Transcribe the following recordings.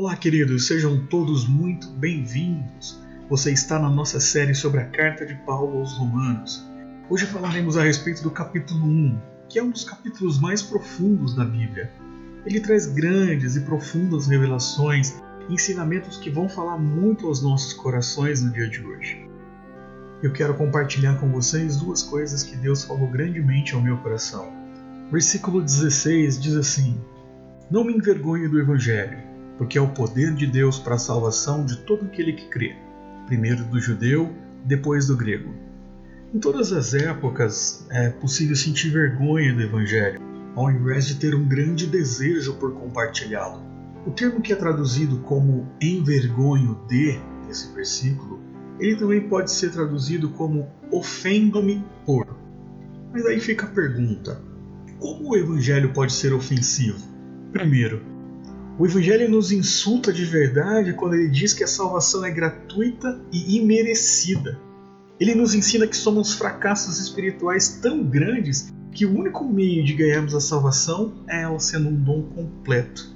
Olá, queridos, sejam todos muito bem-vindos. Você está na nossa série sobre a Carta de Paulo aos Romanos. Hoje falaremos a respeito do capítulo 1, que é um dos capítulos mais profundos da Bíblia. Ele traz grandes e profundas revelações e ensinamentos que vão falar muito aos nossos corações no dia de hoje. Eu quero compartilhar com vocês duas coisas que Deus falou grandemente ao meu coração. Versículo 16 diz assim: Não me envergonhe do Evangelho, porque é o poder de Deus para a salvação de todo aquele que crê, primeiro do judeu, depois do grego. Em todas as épocas é possível sentir vergonha do Evangelho, ao invés de ter um grande desejo por compartilhá-lo. O termo que é traduzido como envergonho de, nesse versículo, ele também pode ser traduzido como ofendo-me por. Mas aí fica a pergunta: como o Evangelho pode ser ofensivo? Primeiro, o Evangelho nos insulta de verdade quando ele diz que a salvação é gratuita e imerecida. Ele nos ensina que somos fracassos espirituais tão grandes que o único meio de ganharmos a salvação é ela sendo um dom completo.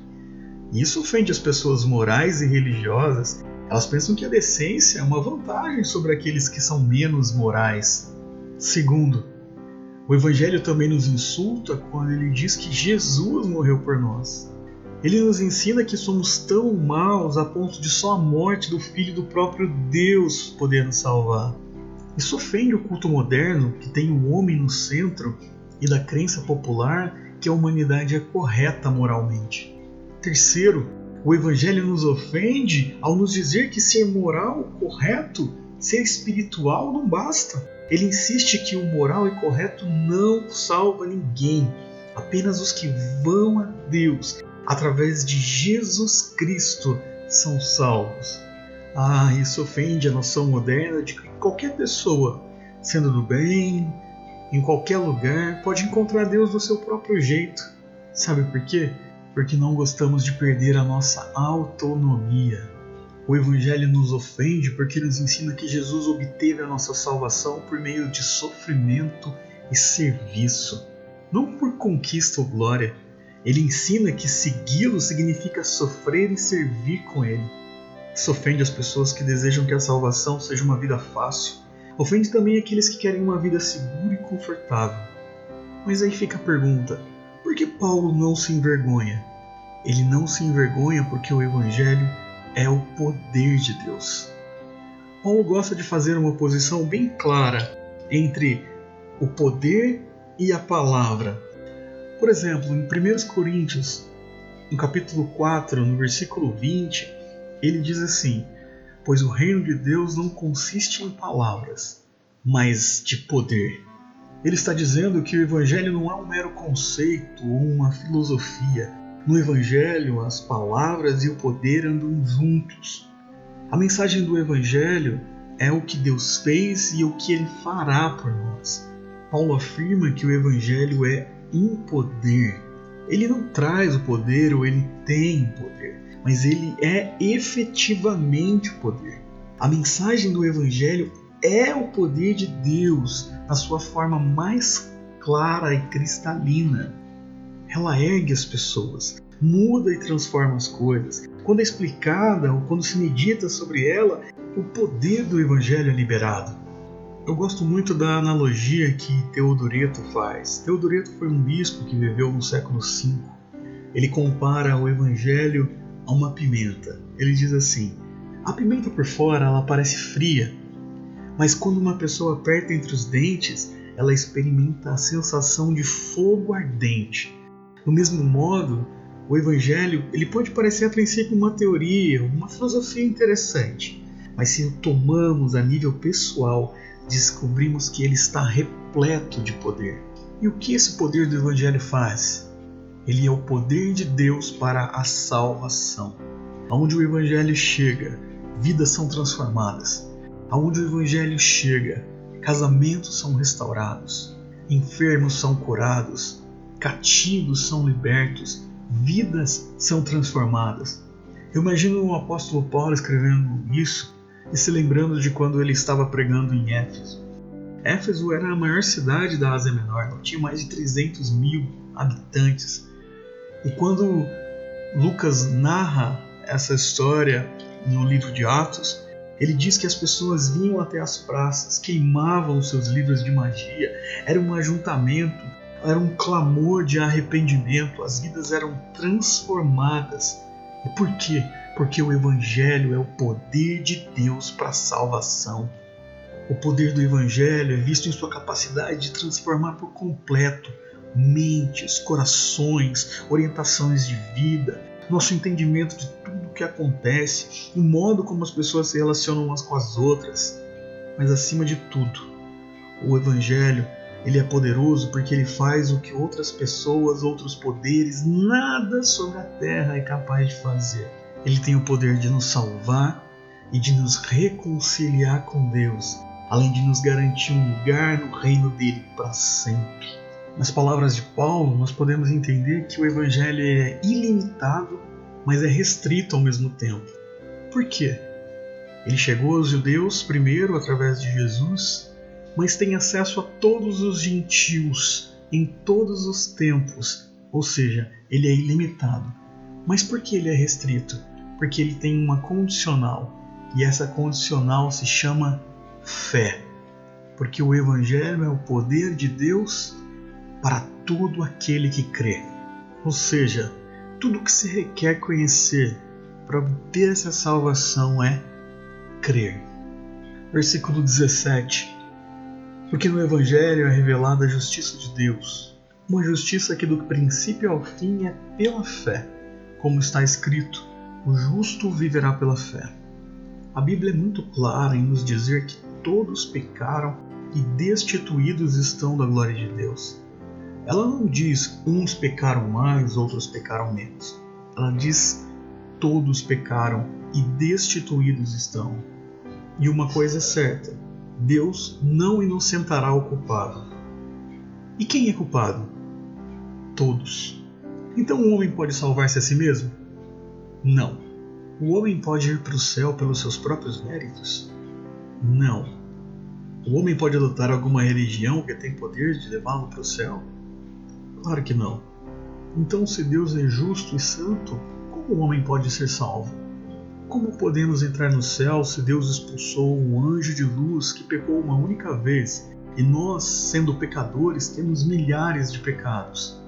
E isso ofende as pessoas morais e religiosas. Elas pensam que a decência é uma vantagem sobre aqueles que são menos morais. Segundo, o Evangelho também nos insulta quando ele diz que Jesus morreu por nós. Ele nos ensina que somos tão maus a ponto de só a morte do Filho do próprio Deus poder nos salvar. Isso ofende o culto moderno, que tem o homem no centro, e da crença popular que a humanidade é correta moralmente. Terceiro, o Evangelho nos ofende ao nos dizer que ser moral, correto, ser espiritual não basta. Ele insiste que o moral e correto não salva ninguém, apenas os que vão a Deus através de Jesus Cristo são salvos. Isso ofende a noção moderna de que qualquer pessoa, sendo do bem, em qualquer lugar, pode encontrar Deus do seu próprio jeito. Sabe por quê? Porque não gostamos de perder a nossa autonomia. O Evangelho nos ofende porque nos ensina que Jesus obteve a nossa salvação por meio de sofrimento e serviço, não por conquista ou glória. Ele ensina que segui-lo significa sofrer e servir com ele. Isso ofende as pessoas que desejam que a salvação seja uma vida fácil. Ofende também aqueles que querem uma vida segura e confortável. Mas aí fica a pergunta: por que Paulo não se envergonha? Ele não se envergonha porque o Evangelho é o poder de Deus. Paulo gosta de fazer uma oposição bem clara entre o poder e a palavra. Por exemplo, em 1 Coríntios, no capítulo 4, no versículo 20, ele diz assim: Pois o reino de Deus não consiste em palavras, mas de poder. Ele está dizendo que o Evangelho não é um mero conceito ou uma filosofia. No Evangelho, as palavras e o poder andam juntos. A mensagem do Evangelho é o que Deus fez e o que Ele fará por nós. Paulo afirma que o Evangelho é um poder. Ele não traz o poder ou ele tem poder, mas ele é efetivamente o poder. A mensagem do Evangelho é o poder de Deus na sua forma mais clara e cristalina. Ela ergue as pessoas, muda e transforma as coisas. Quando é explicada ou quando se medita sobre ela, o poder do Evangelho é liberado. Eu gosto muito da analogia que Teodoreto faz. Teodoreto foi um bispo que viveu no século V. Ele compara o Evangelho a uma pimenta. Ele diz assim: a pimenta por fora ela parece fria, mas quando uma pessoa aperta entre os dentes, ela experimenta a sensação de fogo ardente. Do mesmo modo, o Evangelho ele pode parecer a princípio uma teoria, uma filosofia interessante, mas se o tomamos a nível pessoal, descobrimos que ele está repleto de poder. E o que esse poder do Evangelho faz? Ele é o poder de Deus para a salvação. Aonde o Evangelho chega, vidas são transformadas. Aonde o Evangelho chega, casamentos são restaurados, enfermos são curados, cativos são libertos, vidas são transformadas. Eu imagino o apóstolo Paulo escrevendo isso e se lembrando de quando ele estava pregando em Éfeso. Éfeso era a maior cidade da Ásia Menor, ela tinha mais de 300 mil habitantes. E quando Lucas narra essa história no livro de Atos, ele diz que as pessoas vinham até as praças, queimavam os seus livros de magia, era um ajuntamento, era um clamor de arrependimento, as vidas eram transformadas. E por quê? Porque o Evangelho é o poder de Deus para a salvação. O poder do Evangelho é visto em sua capacidade de transformar por completo mentes, corações, orientações de vida, nosso entendimento de tudo o que acontece, o modo como as pessoas se relacionam umas com as outras. Mas acima de tudo, o Evangelho ele é poderoso porque ele faz o que outras pessoas, outros poderes, nada sobre a terra é capaz de fazer. Ele tem o poder de nos salvar e de nos reconciliar com Deus, além de nos garantir um lugar no reino dele para sempre. Nas palavras de Paulo, nós podemos entender que o Evangelho é ilimitado, mas é restrito ao mesmo tempo. Por quê? Ele chegou aos judeus primeiro através de Jesus, mas tem acesso a todos os gentios em todos os tempos, ou seja, ele é ilimitado. Mas por que ele é restrito? Porque ele tem uma condicional, e essa condicional se chama fé. Porque o Evangelho é o poder de Deus para todo aquele que crê. Ou seja, tudo o que se requer conhecer para obter essa salvação é crer. Versículo 17. Porque no Evangelho é revelada a justiça de Deus, uma justiça que do princípio ao fim é pela fé, como está escrito, o justo viverá pela fé. A Bíblia é muito clara em nos dizer que todos pecaram e destituídos estão da glória de Deus. Ela não diz uns pecaram mais, outros pecaram menos. Ela diz todos pecaram e destituídos estão. E uma coisa é certa, Deus não inocentará o culpado. E quem é culpado? Todos. Então o homem pode salvar-se a si mesmo? Não. O homem pode ir para o céu pelos seus próprios méritos? Não. O homem pode adotar alguma religião que tem poder de levá-lo para o céu? Claro que não. Então, se Deus é justo e santo, como o homem pode ser salvo? Como podemos entrar no céu se Deus expulsou um anjo de luz que pecou uma única vez e nós, sendo pecadores, temos milhares de pecados?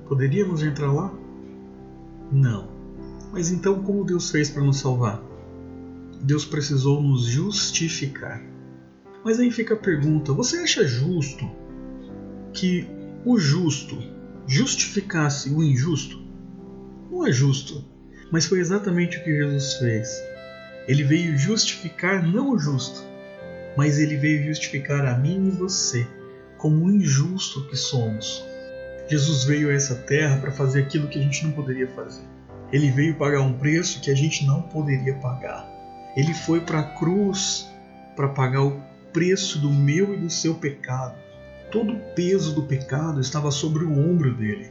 Poderíamos entrar lá? Não. Mas então como Deus fez para nos salvar? Deus precisou nos justificar. Mas aí fica a pergunta, você acha justo que o justo justificasse o injusto? Não é justo, mas foi exatamente o que Jesus fez. Ele veio justificar não o justo, mas ele veio justificar a mim e você, como o injusto que somos. Jesus veio a essa terra para fazer aquilo que a gente não poderia fazer. Ele veio pagar um preço que a gente não poderia pagar. Ele foi para a cruz para pagar o preço do meu e do seu pecado. Todo o peso do pecado estava sobre o ombro dele.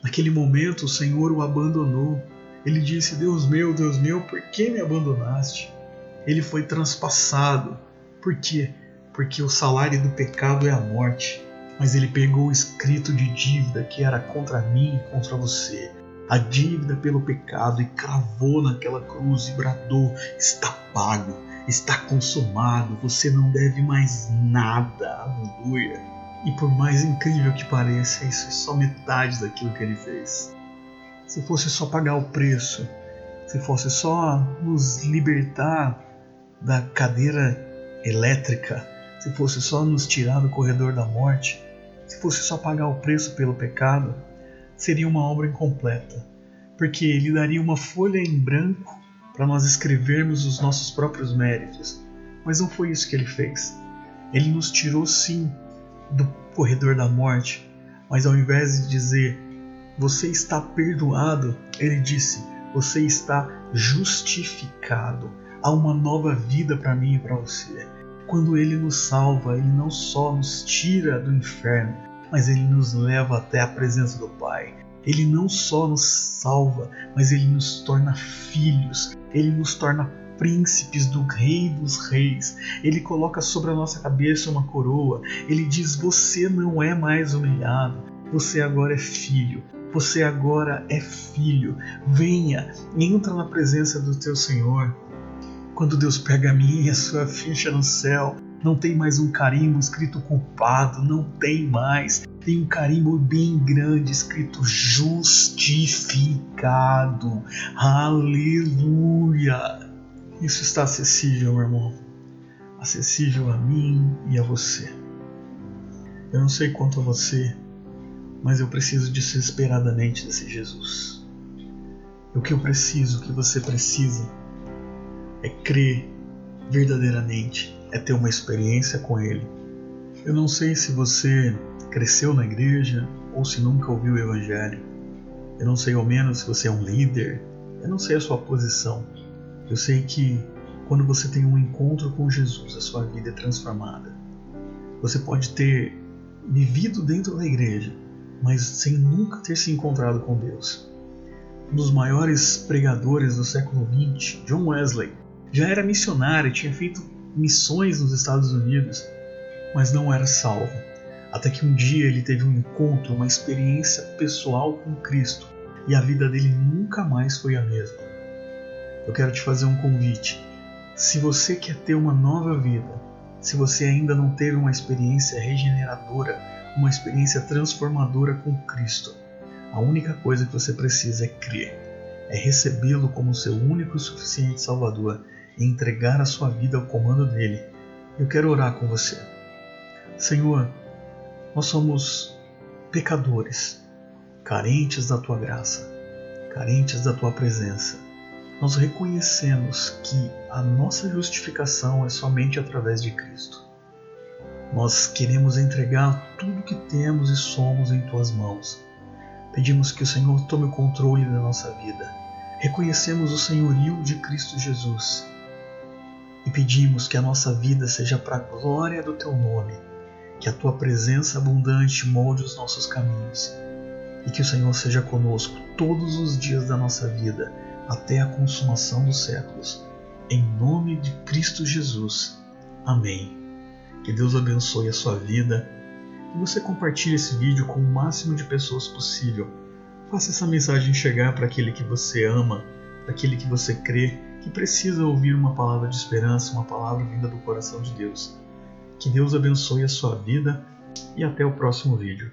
Naquele momento o Senhor o abandonou. Ele disse, Deus meu, por que me abandonaste? Ele foi transpassado. Por quê? Porque o salário do pecado é a morte. Mas ele pegou o escrito de dívida que era contra mim e contra você, a dívida pelo pecado, e cravou naquela cruz e bradou, está pago, está consumado, você não deve mais nada, aleluia. E por mais incrível que pareça, isso é só metade daquilo que ele fez. Se fosse só pagar o preço, se fosse só nos libertar da cadeira elétrica, se fosse só nos tirar do corredor da morte, se fosse só pagar o preço pelo pecado, seria uma obra incompleta, porque ele daria uma folha em branco para nós escrevermos os nossos próprios méritos. Mas não foi isso que ele fez. Ele nos tirou sim do corredor da morte, mas ao invés de dizer você está perdoado, ele disse você está justificado. Há uma nova vida para mim e para você. Quando ele nos salva, ele não só nos tira do inferno, mas ele nos leva até a presença do Pai. Ele não só nos salva, mas ele nos torna filhos. Ele nos torna príncipes do Rei dos Reis. Ele coloca sobre a nossa cabeça uma coroa. Ele diz, você não é mais humilhado. Você agora é filho. Você agora é filho. Venha, entra na presença do teu Senhor. Quando Deus pega a minha e a sua ficha no céu, não tem mais um carimbo escrito culpado, não tem mais. Tem um carimbo bem grande escrito justificado. Aleluia! Isso está acessível, meu irmão. Acessível a mim e a você. Eu não sei quanto a você, mas eu preciso desesperadamente desse Jesus. E o que eu preciso, o que você precisa, é crer verdadeiramente, é ter uma experiência com Ele. Eu não sei se você cresceu na igreja ou se nunca ouviu o Evangelho. Eu não sei ao menos se você é um líder. Eu não sei a sua posição. Eu sei que quando você tem um encontro com Jesus, a sua vida é transformada. Você pode ter vivido dentro da igreja, mas sem nunca ter se encontrado com Deus. Um dos maiores pregadores do século XX, John Wesley, já era missionário, tinha feito missões nos Estados Unidos, mas não era salvo. Até que um dia ele teve um encontro, uma experiência pessoal com Cristo, e a vida dele nunca mais foi a mesma. Eu quero te fazer um convite. Se você quer ter uma nova vida, se você ainda não teve uma experiência regeneradora, uma experiência transformadora com Cristo, a única coisa que você precisa é crer, é recebê-lo como seu único e suficiente Salvador e entregar a sua vida ao comando dele. Eu quero orar com você. Senhor, nós somos pecadores, carentes da Tua graça, carentes da Tua presença. Nós reconhecemos que a nossa justificação é somente através de Cristo. Nós queremos entregar tudo que temos e somos em Tuas mãos. Pedimos que o Senhor tome o controle da nossa vida. Reconhecemos o senhorio de Cristo Jesus e pedimos que a nossa vida seja para a glória do Teu nome, que a Tua presença abundante molde os nossos caminhos e que o Senhor seja conosco todos os dias da nossa vida até a consumação dos séculos. Em nome de Cristo Jesus. Amém. Que Deus abençoe a sua vida e você compartilhe esse vídeo com o máximo de pessoas possível. Faça essa mensagem chegar para aquele que você ama, para aquele que você crê, que precisa ouvir uma palavra de esperança, uma palavra vinda do coração de Deus. Que Deus abençoe a sua vida e até o próximo vídeo.